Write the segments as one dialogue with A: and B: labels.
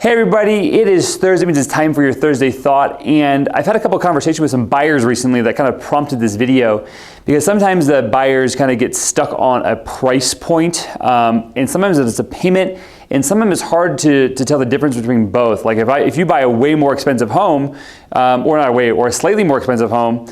A: Hey everybody, it is Thursday, means it's time for your Thursday Thought, and I've had a couple of conversations with some buyers recently that kind of prompted this video, because sometimes the buyers kind of get stuck on a price point, and sometimes it's a payment, and sometimes it's hard to tell the difference between both. Like if you buy a way more expensive home, or not a way, or a slightly more expensive home,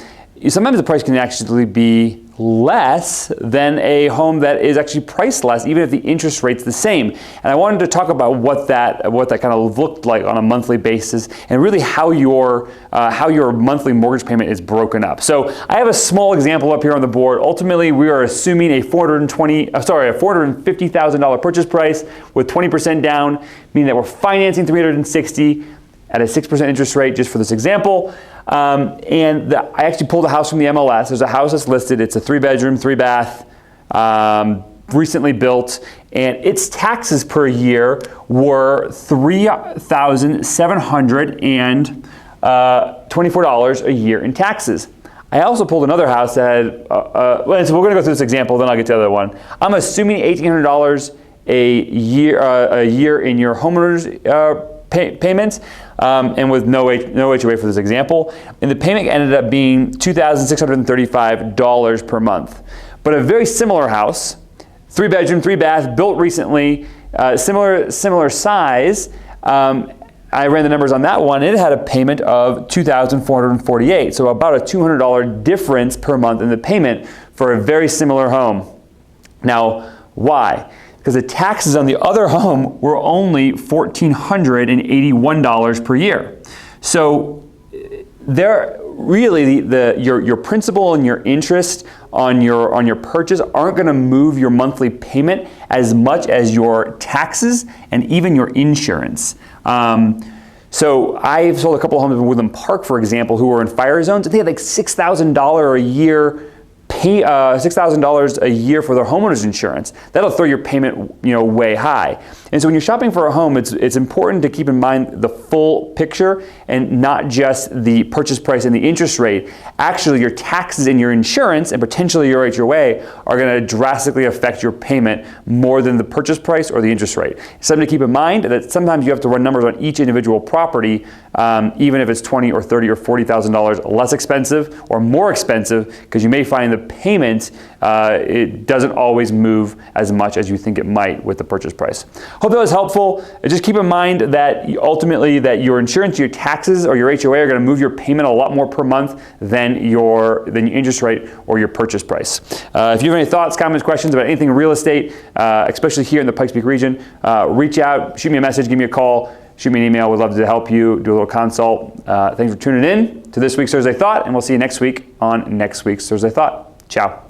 A: sometimes the price can actually be less than a home that is actually priced less, even if the interest rate's the same. And I wanted to talk about what that kind of looked like on a monthly basis, and really how your monthly mortgage payment is broken up. So I have a small example up here on the board. Ultimately, we are assuming a $450,000 purchase price with 20% down, meaning that we're financing $360,000 at a 6% interest rate, just for this example. I actually pulled a house from the MLS. There's a house that's listed. It's a 3-bedroom, 3-bath, recently built, and its taxes per year were $3,724 a year in taxes. I also pulled another house that had, so we're going to go through this example, then I'll get to the other one. I'm assuming $1,800 a year in your homeowner's payments, and with no HOA for this example. And the payment ended up being $2,635 per month. But a very similar house, 3-bedroom, 3-bath, built recently, similar size, I ran the numbers on that one. It had a payment of $2,448, so about a $200 difference per month in the payment for a very similar home. Now, why? Because the taxes on the other home were only $1,481 per year. So there really your principal and your interest on your purchase aren't going to move your monthly payment as much as your taxes and even your insurance. So I've sold a couple of homes in Woodland Park, for example, who were in fire zones, and they had like $6,000 a year. $6,000 a year for their homeowner's insurance. That'll throw your payment, way high. And so when you're shopping for a home, it's important to keep in mind the full picture and not just the purchase price and the interest rate. Actually, your taxes and your insurance and potentially your HOA are going to drastically affect your payment more than the purchase price or the interest rate. Something to keep in mind that sometimes you have to run numbers on each individual property, even if it's $20,000 or $30,000 or $40,000 less expensive or more expensive, because you may find the payment, it doesn't always move as much as you think it might with the purchase price. Hope that was helpful. Just keep in mind that ultimately that your insurance, your taxes, or your HOA are going to move your payment a lot more per month than your interest rate or your purchase price. If you have any thoughts, comments, questions about anything real estate, especially here in the Pikes Peak region, reach out, shoot me a message, give me a call, shoot me an email. We'd love to help you do a little consult. Thanks for tuning in to this week's Thursday Thought, and we'll see you next week on next week's Thursday Thought. Ciao.